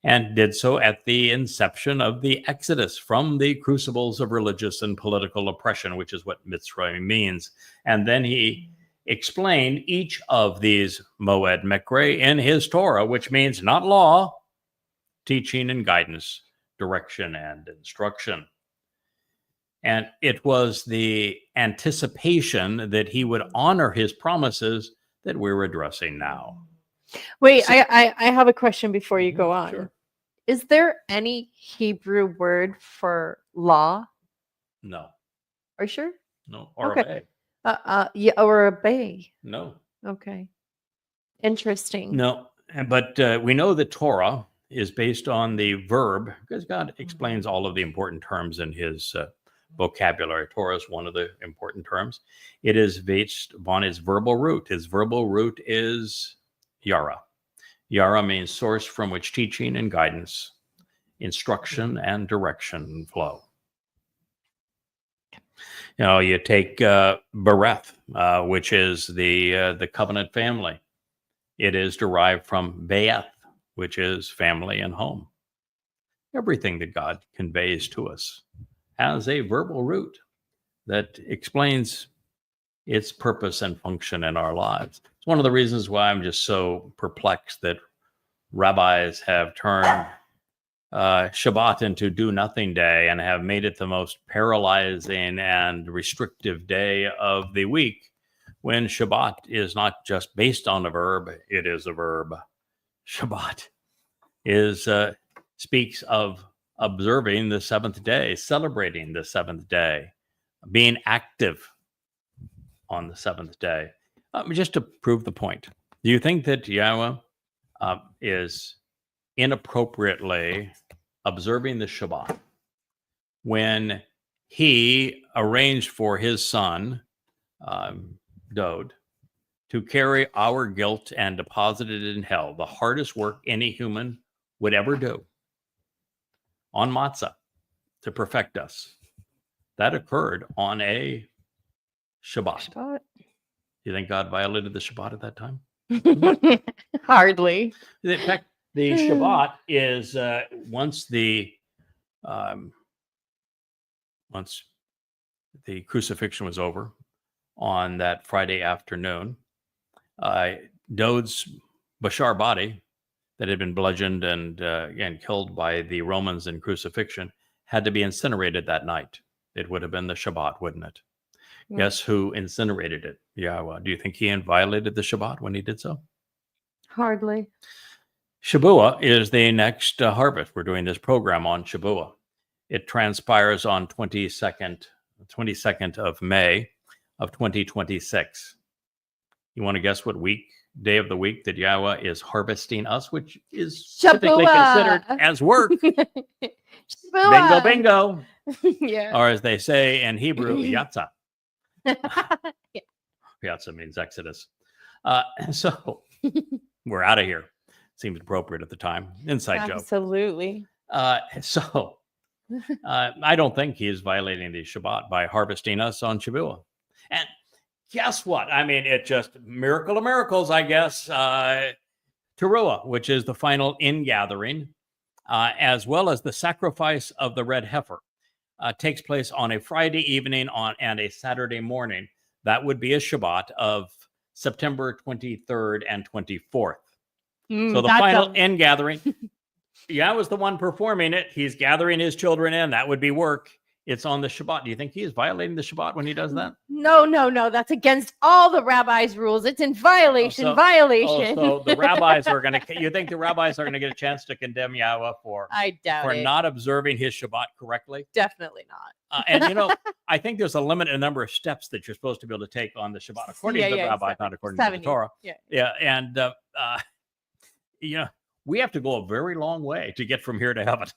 And did so at the inception of the Exodus from the crucibles of religious and political oppression, which is what Mitzrayim means. And then he explained each of these Moed Mikre in his Torah, which means not law, teaching and guidance, direction and instruction. And it was the anticipation that he would honor his promises that we're addressing now. Wait, So- I have a question before you go on. Sure. Is there any Hebrew word for law? No, Are you sure? no, or Okay. obey. Yeah, or obey. No, Okay. Interesting. no. But we know that Torah is based on the verb, because God explains all of the important terms in his vocabulary. Torah is one of the important terms. It is based on its verbal root. Its verbal root is yara. Yara means source from which teaching and guidance, instruction and direction flow. You know, you take Bereth, which is the covenant family. It is derived from Beeth, which is family and home. Everything that God conveys to us has a verbal root that explains its purpose and function in our lives. It's one of the reasons why I'm just so perplexed that rabbis have turned Shabbat into do nothing day and have made it the most paralyzing and restrictive day of the week, when Shabbat is not just based on a verb, it is a verb. Shabbat is speaks of observing the seventh day, celebrating the seventh day, being active on the seventh day. Just to prove the point, do you think that Yahweh is inappropriately observing the Shabbat when he arranged for his son, Dode, to carry our guilt and deposit it in hell, the hardest work any human would ever do, on matzah, to perfect us? That occurred on a Shabbat. Shabbat. You think God violated the Shabbat at that time? Hardly. In fact, the Shabbat is once the crucifixion was over on that Friday afternoon, Dode's Bashar body that had been bludgeoned and killed by the Romans in crucifixion had to be incinerated that night. It would have been the Shabbat, wouldn't it? Yeah. Guess who incinerated it? Yahweh. Do you think he violated the Shabbat when he did so? Hardly. Shabuah is the next harvest. We're doing this program on Shabuah. It transpires on 22nd of May of 2026. You want to guess what day of the week that Yahweh is harvesting us, which is typically Shabuah. considered as work? Shabuah. Bingo. Yeah. Or as they say in Hebrew, Yatzah. Yeah. Yatzah means Exodus. So we're out of here. Seems appropriate at the time. Inside joke. Absolutely. So I don't think he is violating the Shabbat by harvesting us on Shabuah. And guess what? I mean, it just miracle of miracles, I guess. Teruah, which is the final ingathering, as well as the sacrifice of the red heifer, takes place on a Friday evening and a Saturday morning. That would be a Shabbat of September 23rd and 24th. So the final ingathering, Yahweh's the one performing it. He's gathering his children in. That would be work. It's on the Shabbat. Do you think he is violating the Shabbat when he does that? No. That's against all the rabbis' rules. It's in violation. Violation. So the rabbis are going to. You think the rabbis are going to get a chance to condemn Yahweh for I doubt it. not observing his Shabbat correctly? Definitely not. And I think there's a limited number of steps that you're supposed to be able to take on the Shabbat, according to the rabbis, not according to the Torah. Yeah, and we have to go a very long way to get from here to heaven.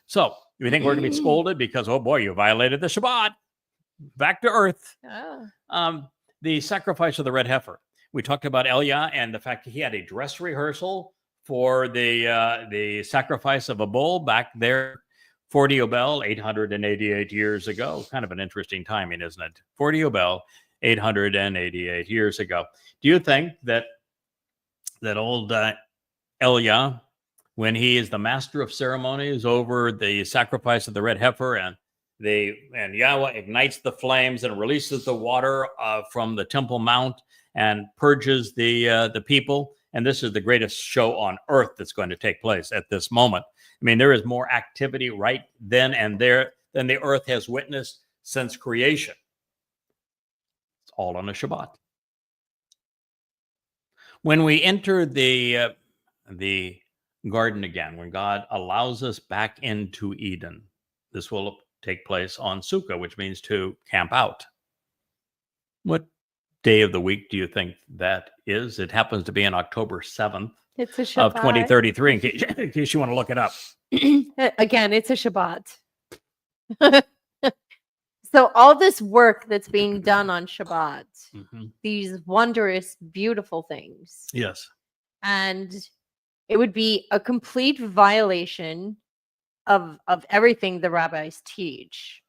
So you think we're going to be scolded because, oh boy, you violated the Shabbat? Back to earth. The sacrifice of the red heifer. We talked about Elia and the fact that he had a dress rehearsal for the sacrifice of a bull back there, 40 Yobel, 888 years ago. Kind of an interesting timing, isn't it? 40 Yobel, 888 years ago. Do you think that old Elia, when he is the master of ceremonies over the sacrifice of the red heifer, and Yahweh ignites the flames and releases the water from the Temple Mount and purges the people And this is the greatest show on earth that's going to take place at this moment. I mean, there is more activity right then and there than the earth has witnessed since creation. It's all on a Shabbat. When we enter the garden again, when God allows us back into Eden, this will take place on Sukkah, which means to camp out. What day of the week do you think that is? It happens to be on October 7th It's a of Shabbat. 2033, in case you want to look it up. Again, it's a Shabbat. So all this work that's being done on Shabbat, these wondrous, beautiful things, Yes. and it would be a complete violation of everything the rabbis teach.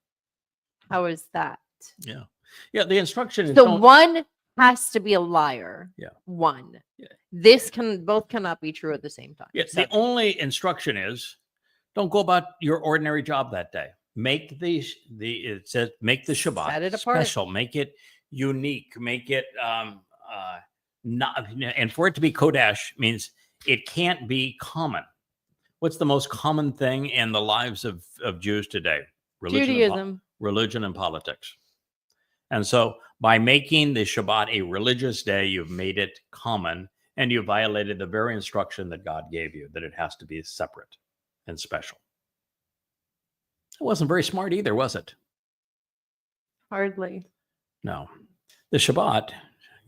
How is that? Yeah. Yeah. The instruction is So one has to be a liar. Yeah. One. Yeah. Both cannot be true at the same time. Yeah, the only instruction is don't go about your ordinary job that day. Make it says make the Shabbat Set it apart. special, make it unique, make it not, and for it to be Kodesh means it can't be common. What's the most common thing in the lives of Jews today? Judaism. Religion and politics. And so by making the Shabbat a religious day, you've made it common, and you violated the very instruction that God gave you, that it has to be separate and special. It wasn't very smart either, was it? Hardly. No. The Shabbat,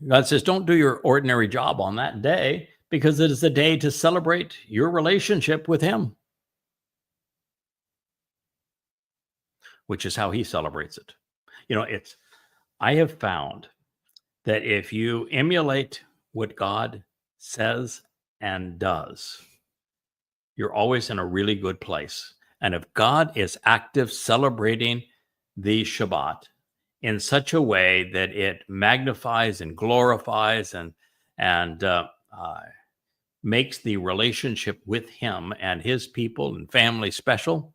God says, don't do your ordinary job on that day, because it is a day to celebrate your relationship with him, which is how he celebrates it. You know, I have found that if you emulate what God says and does, you're always in a really good place. And if God is active celebrating the Shabbat in such a way that it magnifies and glorifies and makes the relationship with him and his people and family special,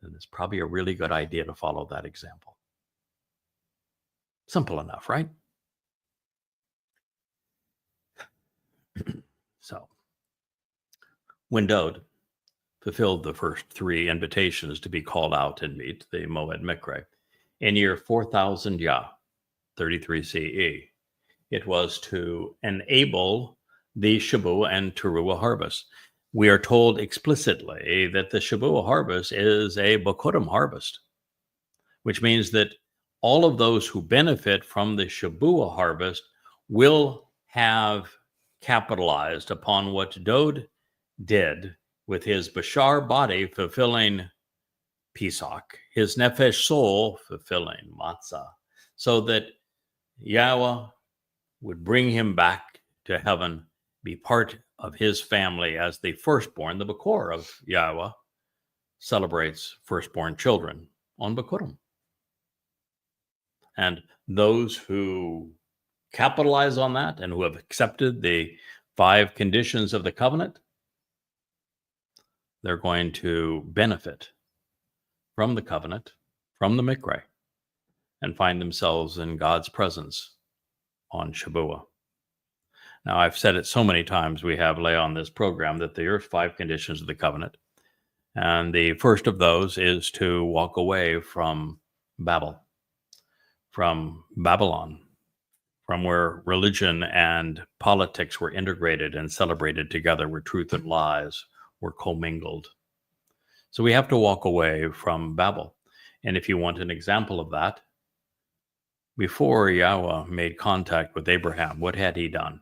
then it's probably a really good idea to follow that example. Simple enough, right? So, when Dode fulfilled the first three invitations to be called out and meet the Moed Mikre in year 4000 Yah, 33 CE, it was to enable the Shabuah and Teruah harvest. We are told explicitly that the Shabuah harvest is a Bokurim harvest, which means that all of those who benefit from the Shabuah harvest will have capitalized upon what Dode did with his Bashar body fulfilling Pesach, his Nefesh soul fulfilling Matzah, so that Yahweh would bring him back to heaven, be part of his family as the firstborn. The Bakor of Yahweh celebrates firstborn children on Bakurim. And those who capitalize on that and who have accepted the 5 conditions of the covenant, they're going to benefit from the covenant, from the Mikre, and find themselves in God's presence on Shabuah. Now, I've said it so many times, we have lay on this program, that there are 5 conditions of the covenant. And the first of those is to walk away from Babel, from Babylon, from where religion and politics were integrated and celebrated together, where truth and lies were commingled. So we have to walk away from Babel. And if you want an example of that, before Yahweh made contact with Abraham, what had he done?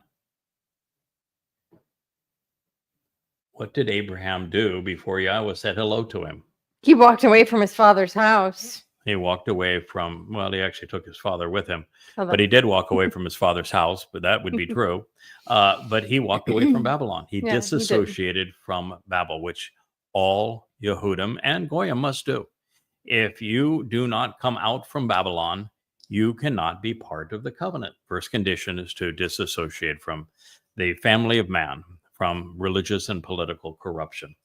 What did Abraham do before Yahweh said hello to him? He walked away from his father's house. He walked away from, well, he actually took his father with him, Oh, but he did walk away from his father's house, but that would be true. But he walked away from Babylon. He Yeah, he disassociated from Babel, which all Yehudim and Goyim must do. If you do not come out from Babylon, you cannot be part of the covenant. First condition is to disassociate from the family of man, from religious and political corruption.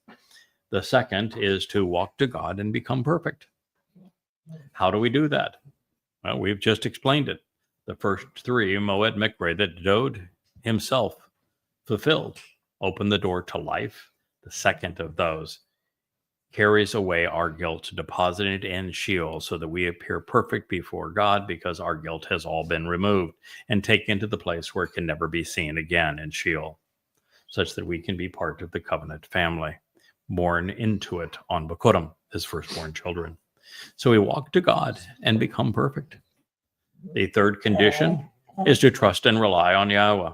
The second is to walk to God and become perfect. How do we do that? Well, we've just explained it. The first 3, Moed Mikre, that Dode himself fulfilled, open the door to life. The second of those carries away our guilt, deposited in Sheol, so that we appear perfect before God because our guilt has all been removed and taken to the place where it can never be seen again in Sheol, such that we can be part of the covenant family, born into it on Bekurim, his firstborn children. So we walk to God and become perfect. The third condition is to trust and rely on Yahweh.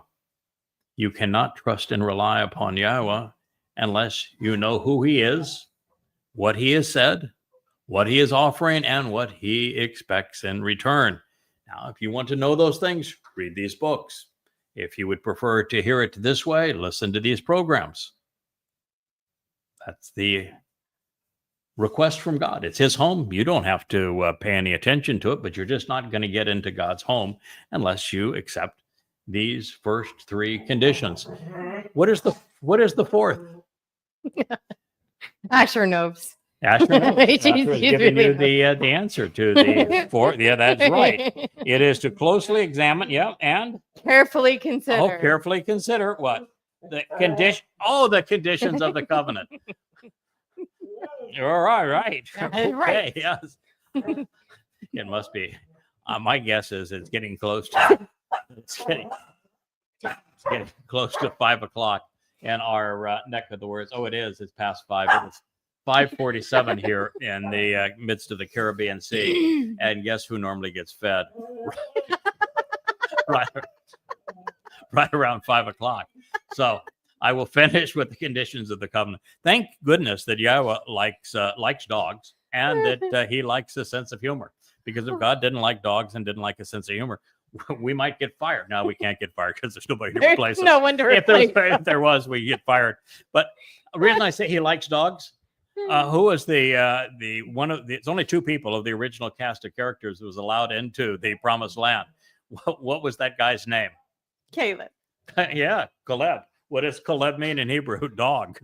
You cannot trust and rely upon Yahweh unless you know who he is, what he has said, what he is offering, and what he expects in return. Now, if you want to know those things, read these books. If you would prefer to hear it this way, listen to these programs. That's the request from God. It's his home. You don't have to pay any attention to it, but you're just not going to get into God's home unless you accept these first three conditions. What is the fourth? Asher knows. Asher knows. She's Asher is giving really you the answer to the fourth. Yeah, that's right. It is to closely examine, and Carefully consider. carefully consider what? The condition. Oh, the conditions of the covenant. All right. Okay, Right. yes. It must be. My guess is it's getting close to it's getting close to 5 o'clock in our neck of the woods. Oh, it is. It's past 5. It is 5:47 here in the midst of the Caribbean Sea. And guess who normally gets fed? right around 5 o'clock. So I will finish with the conditions of the covenant. Thank goodness that Yahweh likes dogs, and that he likes a sense of humor. Because if God didn't like dogs and didn't like a sense of humor, we might get fired. Now we can't get fired because there's nobody to replace us. No one to replace. If there was, we get fired. But the reason I say he likes dogs, who was the one of the? It's only 2 people of the original cast of characters who was allowed into the promised land. What was that guy's name? Caleb. Yeah, Caleb. What does Caleb mean in Hebrew? Dog.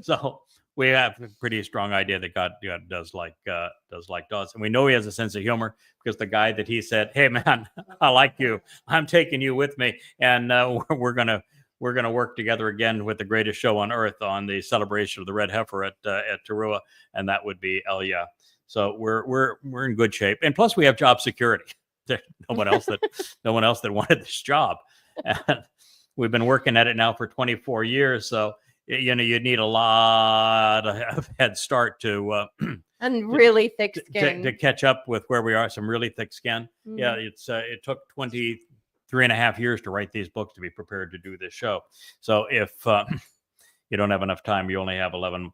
So we have a pretty strong idea that God does like dogs, and we know he has a sense of humor because the guy that he said, "Hey man, I like you. I'm taking you with me, and we're gonna work together again with the greatest show on earth on the celebration of the red heifer at Teruah," and that would be Elia. So we're in good shape, and plus we have job security. There's no one else that wanted this job, and we've been working at it now for 24 years. So you need a lot of head start to and really thick skin to catch up with where we are. Some really thick skin. Mm-hmm. Yeah, it took 23 and a half years to write these books to be prepared to do this show. So if you don't have enough time, you only have 11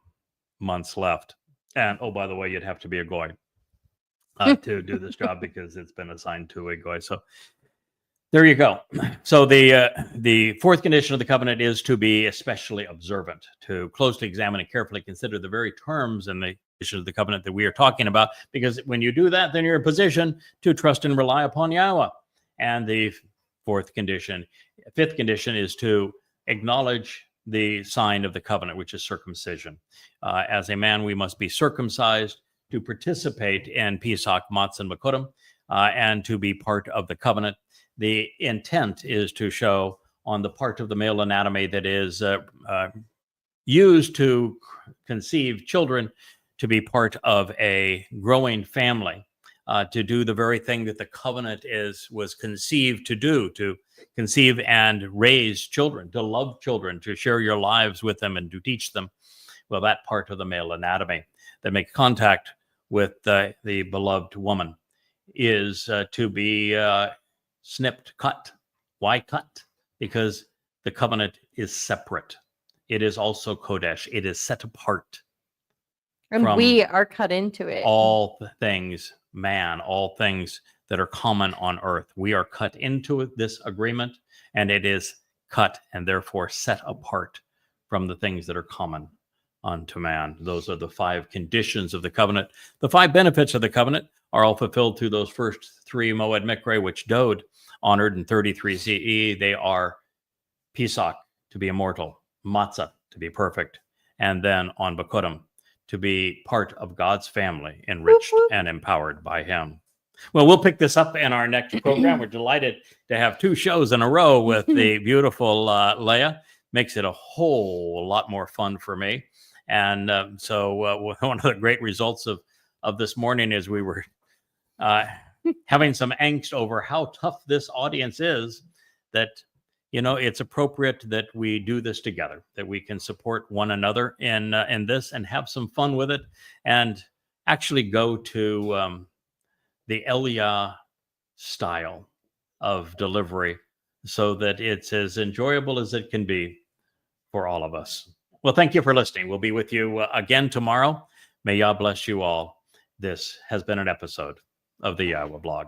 months left. And oh, by the way, you'd have to be a goy to do this job because it's been assigned to a goy. So there you go. So the fourth condition of the covenant is to be especially observant, to closely examine and carefully consider the very terms and the conditions of the covenant that we are talking about, because when you do that, then you're in position to trust and rely upon Yahweh. And the fifth condition is to acknowledge the sign of the covenant, which is circumcision. As a man, we must be circumcised to participate in Pesach, Matzah, and Bekurim, and to be part of the covenant. The intent is to show on the part of the male anatomy that is used to conceive children to be part of a growing family, to do the very thing that the covenant was conceived to do, to conceive and raise children, to love children, to share your lives with them and to teach them. Well, that part of the male anatomy that makes contact with the beloved woman is to be snipped, cut. Why cut? Because the covenant is separate. It is also Kodesh. It is set apart. And we are cut into it. All things, man, all things that are common on earth. We are cut into this agreement, and it is cut and therefore set apart from the things that are common unto man. Those are the 5 conditions of the covenant. The 5 benefits of the covenant are all fulfilled through those first 3 Moed Mikre, which Dode honored in 33 CE. They are Pesach, to be immortal, Matzah, to be perfect, and then on Bekurim, to be part of God's family, enriched and empowered by him. Well, we'll pick this up in our next program. We're delighted to have 2 shows in a row with the beautiful Leah. Makes it a whole lot more fun for me. And so one of the great results of this morning is we were having some angst over how tough this audience is, that, it's appropriate that we do this together, that we can support one another in this and have some fun with it, and actually go to the Elia style of delivery so that it's as enjoyable as it can be for all of us. Well, thank you for listening. We'll be with you again tomorrow. May Yah bless you all. This has been an episode of the Yahweh Blog.